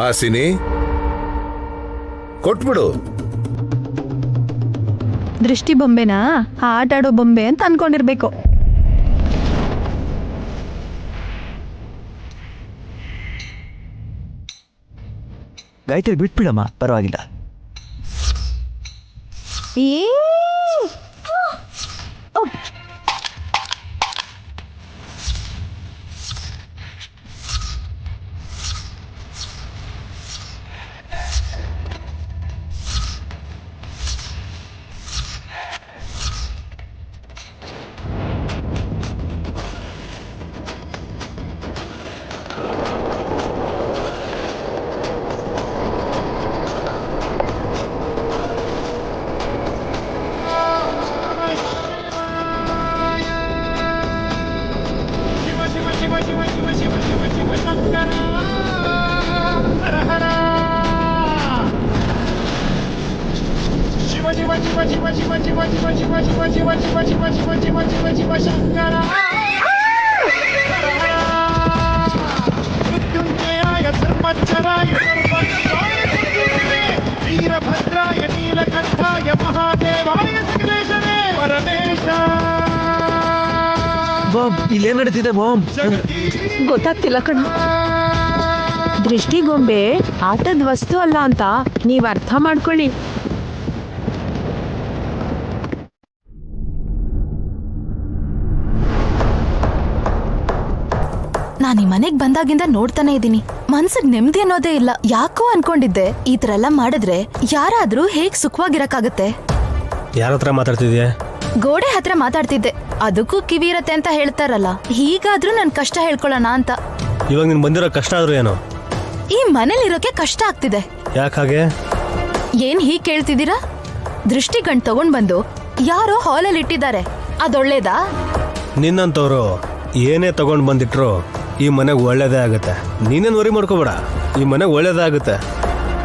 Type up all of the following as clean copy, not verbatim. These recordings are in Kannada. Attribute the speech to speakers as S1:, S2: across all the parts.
S1: ಹಾಸಿನಿ, ಕೊಟ್ಬಿಡು.
S2: ದೃಷ್ಟಿ ಬೊಂಬೆನಾ ಆಟ ಆಡೋ ಬೊಂಬೆ ಅಂತ ಅನ್ಕೊಂಡಿರ್ಬೇಕು.
S3: ಗಾಯತ್ರಿ ಬಿಟ್ಬಿಡಮ್ಮ, ಪರವಾಗಿಲ್ಲ.
S4: ವೀರಭದ್ರಾಯ ನೀಲಕಂಠಾಯ ಮಹಾದೇವಾಯ ಸಕಲೇಶನೇ ಪರಮೇಶ.
S3: ಮಾಮ್, ಇಲ್ಲೇನ್ ನಡೀತಿದೆ ಮಾಮ್?
S5: ಗೊತ್ತಾಗ್ತಿಲ್ಲ ಕಣ. ದೃಷ್ಟಿಗೊಂಬೆ ಆಟದ ವಸ್ತು ಅಲ್ಲ ಅಂತ ನೀವ್ ಅರ್ಥ ಮಾಡ್ಕೊಳ್ಳಿ.
S2: ನಾನು ಈ ಮನೆಗ್ ಬಂದಾಗಿಂದ ನೋಡ್ತಾನೆ ಇದೀನಿ, ಮನ್ಸಿಗೆ ನೆಮ್ಮದಿ ಅನ್ನೋದೇ ಇಲ್ಲ. ಯಾಕೋ ಅನ್ಕೊಂಡಿದ್ದೆ ಈ ತರ ಎಲ್ಲ ಮಾಡಿದ್ರೆ ಯಾರಾದ್ರೂ ಹೇಗ್ ಸುಖವಾಗಿರಕ್ಕಾಗತ್ತೆ.
S6: ಯಾರ ಹತ್ರ ಮಾತಾಡ್ತಿದ್ಯಾ?
S2: ಗೋಡೆ ಹತ್ರ ಮಾತಾಡ್ತಿದ್ದೆ. ಅದಕ್ಕೂ ಕಿವಿ ಇರತ್ತೆ ಅಂತ ಹೇಳ್ತಾರಲ್ಲ, ಹೀಗಾದ್ರೂ ನನ್ ಕಷ್ಟ ಹೇಳ್ಕೊಳ್ಳೋಣ ಅಂತ.
S6: ಇವಾಗ ನೀನ್ ಬಂದಿರೋ ಕಷ್ಟ ಆದ್ರೂ ಏನೋ?
S2: ಈ ಮನೇಲಿರೋಕೆ ಕಷ್ಟ ಆಗ್ತಿದೆ.
S6: ಯಾಕಾಗೆ?
S2: ಏನ್ ಹೀಗ್ ಕೇಳ್ತಿದ್ದೀರಾ? ದೃಷ್ಟಿ ಗಂಟ್ ತಗೊಂಡ್ ಬಂದು ಯಾರೋ ಹಾಲಲ್ಲಿ ಇಟ್ಟಿದ್ದಾರೆ, ಅದೊಳ್ಳೇದಾ?
S6: ನಿನ್ನಂತವ್ರು ಏನೇ ತಗೊಂಡ್ ಬಂದಿಟ್ರು ಈ ಮನೆಗೆ ಒಳ್ಳೇದೇ ಆಗುತ್ತೆ. ನೀನೇನ್ ವರಿ ಮಾಡ್ಕೋಬೇಡ, ಈ ಮನೆಗೆ ಒಳ್ಳೇದೇ ಆಗುತ್ತೆ.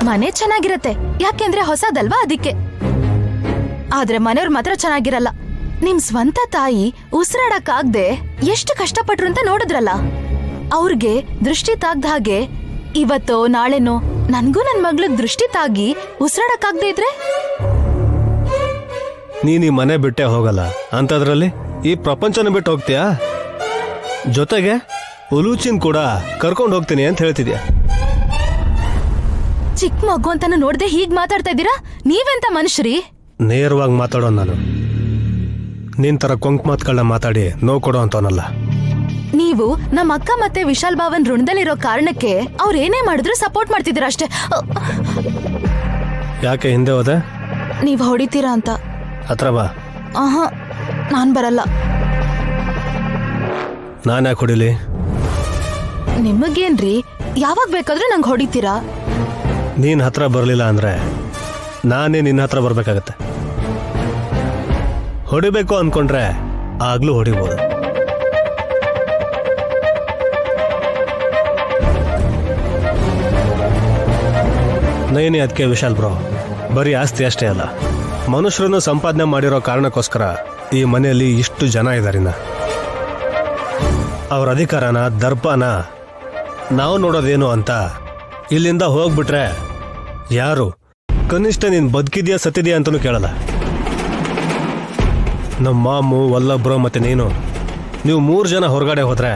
S2: ಮನೆ ಚೆನ್ನಾಗಿರತ್ತೆ, ಯಾಕೆಂದ್ರೆ ಹೊಸದಲ್ವಾ ಅದಕ್ಕೆ. ಆದ್ರೆ ಮನೆಯವ್ರ ಮಾತ್ರ ಚೆನ್ನಾಗಿರಲ್ಲ. ನಿಮ್ ಸ್ವಂತ ತಾಯಿ ಉಸಿರಾಡಕ್ಕಾಗ್ದೆ ಎಷ್ಟು ಕಷ್ಟಪಟ್ರು ಅಂತ ನೋಡಿದ್ರಲ್ಲ. ಅವ್ರಿಗೆ ದೃಷ್ಟಿ ತಾಗ್ದ ಹಾಗೆ ಇವತ್ತೋ ನಾಳೆನೋ ನನ್ಗೂ ನನ್ ಮಗ್ಳಿಗ್ ದೃಷ್ಟಿ ತಾಗಿ ಉಸಿರಾಡಕ್ಕಾಗ್ದೆ ಇದ್ರೆ
S6: ನೀನ್ ಈ ಮನೆ ಬಿಟ್ಟೆ ಹೋಗಲ್ಲ ಅಂತದ್ರಲ್ಲಿ ಈ ಪ್ರಪಂಚನ ಬಿಟ್ಟು ಹೋಗ್ತೀಯಾ? ಜೊತೆಗೆ ಉಲೂಚಿನ್ ಕೂಡ ಕರ್ಕೊಂಡು ಹೋಗ್ತೀನಿ ಅಂತ ಹೇಳ್ತಿದ್ಯಾ.
S2: ಚಿಕ್ಕ ಮಗು ಅಂತಾನು ನೋಡ್ದೆ ಹೀಗ್ ಮಾತಾಡ್ತಾ ಇದ್ದೀರಾ? ನೀವೆಂತ ಮನುಷ್ಯರಿ?
S6: ನೇರವಾಗಿ ಮಾತಾಡೋ ನಾನು. ನಿನ್ ತರ ಕೊಂಕ್ ಮಾತುಗಳನ್ನ ಮಾತಾಡಿ ನೋವು ಕೊಡೋ ಅಂತವನಲ್ಲ.
S2: ನೀವು ನಮ್ಮ ಅಕ್ಕ ಮತ್ತೆ ವಿಶಾಲ್ ಭಾವನ್ ಋಣದಲ್ಲಿರೋ ಕಾರಣಕ್ಕೆ ಅವ್ರ ಏನೇ ಮಾಡಿದ್ರು ಸಪೋರ್ಟ್ ಮಾಡ್ತಿದ್ದೀರಾ ಅಷ್ಟೇ.
S6: ಯಾಕೆ ಹಿಂದೆ ಹೋದೆ?
S2: ನೀವ್ ಹೊಡಿತೀರಾ ಅಂತ.
S6: ಹತ್ರ ಬಾ.
S2: ಆಹಾ, ನಾನ್ ಬರಲ್ಲ.
S6: ನಾನು ಯಾಕೆ ಹೊಡಿಲಿ?
S2: ನಿಮಗೇನ್ರಿ, ಯಾವಾಗ ಬೇಕಾದ್ರೂ ನಂಗೆ ಹೊಡಿತೀರಾ.
S6: ನೀನ್ ಹತ್ರ ಬರಲಿಲ್ಲ ಅಂದ್ರೆ ನಾನೇ ನಿನ್ನ ಹತ್ರ ಬರ್ಬೇಕಾಗತ್ತೆ. ಹೊಡಿಬೇಕು ಅನ್ಕೊಂಡ್ರೆ ಆಗ್ಲೂ ಹೊಡಿಬೋದು. ನೈನಿ ಅದಕ್ಕೆ ವಿಶಾಲ್ ಬ್ರೋ, ಬರೀ ಆಸ್ತಿ ಅಷ್ಟೇ ಅಲ್ಲ, ಮನುಷ್ಯರನ್ನು ಸಂಪಾದನೆ ಮಾಡಿರೋ ಕಾರಣಕ್ಕೋಸ್ಕರ ಈ ಮನೆಯಲ್ಲಿ ಇಷ್ಟು ಜನ ಇದಾರಿನ. ಅವ್ರ ಅಧಿಕಾರನ ದರ್ಪನ ನಾವು ನೋಡೋದೇನು ಅಂತ ಇಲ್ಲಿಂದ ಹೋಗ್ಬಿಟ್ರೆ ಯಾರು ಕನಿಷ್ಠ ನೀನ್ ಬದುಕಿದ್ಯಾ ಸತ್ತಿದ್ಯಾ ಅಂತನೂ ಕೇಳಲ್ಲ. ನಮ್ಮ ಮಾಮು, ವಲ್ಲಭ್ರೋ ಮತ್ತೆ ನೀವು 3 ಜನ ಹೊರಗಡೆ ಹೋದ್ರೆ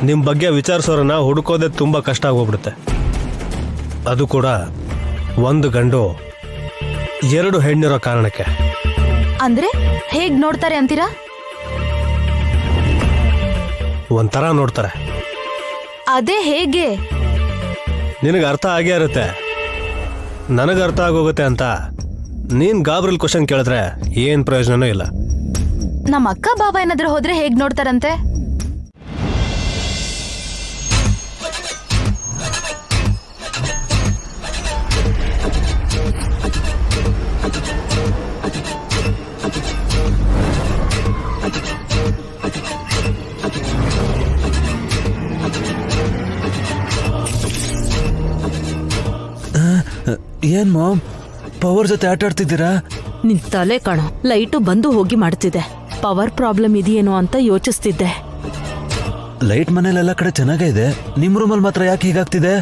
S6: ನಿಮ್ಮ ಬಗ್ಗೆ ವಿಚಾರಿಸೋರನ್ನ ಹುಡುಕೋದೇ ತುಂಬ ಕಷ್ಟ ಆಗೋಗ್ಬಿಡುತ್ತೆ. ಅದು ಕೂಡ 1 ಗಂಡು 2 ಹೆಣ್ಣಿರೋ ಕಾರಣಕ್ಕೆ.
S2: ಅಂದ್ರೆ ಹೇಗ್ ನೋಡ್ತಾರೆ ಅಂತೀರಾ?
S6: ಒಂಥರ ನೋಡ್ತಾರೆ.
S2: ಅದೇ ಹೇಗೆ?
S6: ನಿನಗೆ ಅರ್ಥ ಆಗೇ ಇರುತ್ತೆ, ನನಗೆ ಅರ್ಥ ಆಗೋಗುತ್ತೆ ಅಂತ ನೀನ್ ಗಾಬ್ರಿಲ್ ಕ್ವಶನ್ ಕೇಳಿದ್ರೆ ಏನ್ ಪ್ರಯೋಜನನೂ ಇಲ್ಲ.
S2: ನಮ್ಮ ಅಕ್ಕ ಬಾಬಾ ಏನಾದ್ರೂ ಹೋದ್ರೆ ಹೇಗ್ ನೋಡ್ತಾರಂತೆ?
S3: ಏನ್ ಮಾಮ್, ಪವರ್ ಜೊತೆ ಆಟ ಆಡ್ತಿದ್ದೀರಾ?
S5: ನಿನ್ ತಲೆ ಕಣೋ, ಲೈಟು ಬಂದು ಹೋಗಿ ಮಾಡ್ತಿದೆ. ಪವರ್ ಪ್ರಾಬ್ಲಮ್ ಇದೆಯೇನೋ ಅಂತ ಯೋಚಿಸ್ತಿದ್ದೆ.
S3: ಲೈಟ್ ಮನೇಲೆಲ್ಲ ಕಡೆ ಚೆನ್ನಾಗೇ ಇದೆ, ನಿಮ್ ರೂಮಲ್ಲಿ ಮಾತ್ರ ಯಾಕೆ ಹೀಗಾಗ್ತಿದೆ?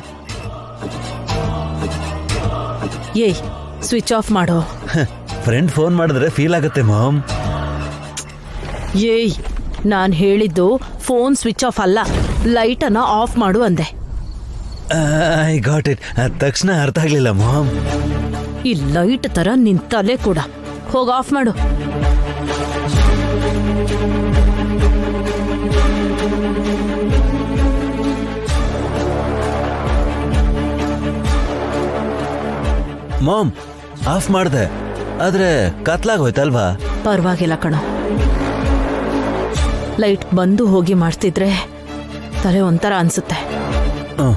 S5: ಏಯ್ ಸ್ವಿಚ್ ಆಫ್ ಮಾಡೋ.
S3: ಫ್ರೆಂಡ್ ಫೋನ್ ಮಾಡಿದ್ರೆ ಫೀಲ್ ಆಗುತ್ತೆ ಮಾಮ್.
S5: ಏಯ್ ನಾನು ಹೇಳಿದ್ದು ಫೋನ್ ಸ್ವಿಚ್ ಆಫ್ ಅಲ್ಲ, ಲೈಟನ್ನು ಆಫ್ ಮಾಡು ಅಂದೆ.
S3: I got it. ತಕ್ಷಣ ಅರ್ಥ ಆಗ್ಲಿಲ್ಲ ಮಾಮ್.
S5: ಈ ಲೈಟ್ ತರ ನಿನ್ ತಲೆ ಕೂಡ. ಹೋಗ ಆಫ್ ಮಾಡು.
S3: ಮಾಮ್ ಆಫ್ ಮಾಡ್ದೆ, ಆದ್ರೆ ಕತ್ಲಾಗೋಯ್ತಲ್ವಾ?
S5: ಪರವಾಗಿಲ್ಲ ಕಣೋ. ಲೈಟ್ ಬಂದು ಹೋಗಿ ಮಾಡ್ತಿದ್ರೆ ತಲೆ ಒಂಥರ ಅನ್ಸುತ್ತೆ.
S3: ಹ್ಮ್.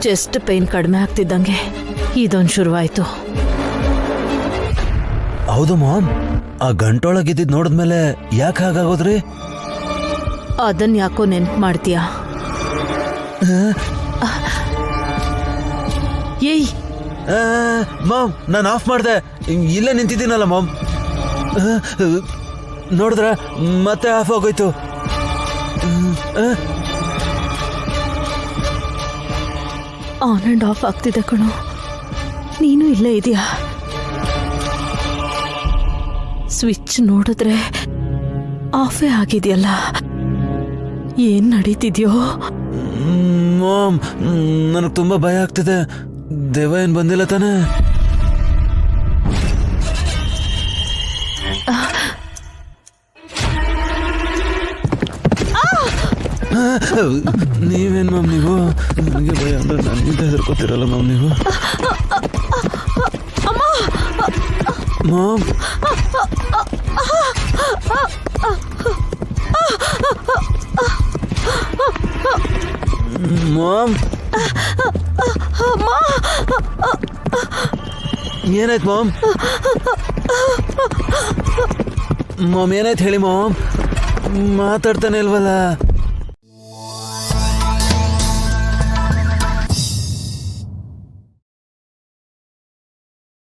S5: ಚೆಸ್ಟ್ ಪೇನ್ ಕಡಿಮೆ ಆಗ್ತಿದ್ದಂಗೆ ಇದೊಂದು ಶುರುವಾಯ್ತು.
S3: ಹೌದು ಮಾಮ್, ಆ ಗಂಟೊಳಗಿದ್ದಿದ್ ನೋಡಿದ್ಮೇಲೆ ಯಾಕೆ ಹಾಗಾಗೋದ್ರಿ?
S5: ಅದನ್ ಯಾಕೋ ನೆನ್ಪು ಮಾಡ್ತೀಯಾ? ಏಯ್
S3: ಮಾಮ್ ನಾನು ಆಫ್ ಮಾಡ್ದೆ, ಇಲ್ಲೇ ನಿಂತಿದ್ದೀನಲ್ಲ ಮಾಮ್. ನೋಡಿದ್ರ ಮತ್ತೆ ಆಫ್ ಆಗೋಯ್ತು.
S5: ಆನ್ ಅಂಡ್ ಆಫ್ ಆಗ್ತಿದೆ ಕಣೋ. ನೀನು ಇಲ್ಲೇ ಇದೆಯಾ? ಸ್ವಿಚ್ ನೋಡಿದ್ರೆ ಆಫೇ ಆಗಿದೆಯಲ್ಲ, ಏನ್ ನಡೀತಿದ್ಯೋ?
S3: ಮಾಮ್ ನನಗೆ ತುಂಬಾ ಭಯ ಆಗ್ತಿದೆ. ದೇವ ಏನ್ ಬಂದಿಲ್ಲ ತಾನೆ? ನೀವೇನ್ ಮಾಮ್ ನೀವು? ನನಗೆ ಭಯ ಅಂದ್ರೆ ನನ್ಗಿಂತ ಹೆದರ್ಕೋತಿರಲ್ಲ ಮಾಮ್ ನೀವು. ಮಾಮ್ ಮಾಮ್ ಏನಾಯ್ತು ಮಾಮ್? ಮಾಮ್ ಏನಾಯ್ತು ಹೇಳಿ ಮಾಮ್. ಮಾತಾಡ್ತಾನೆ ಇಲ್ವಲ್ಲ?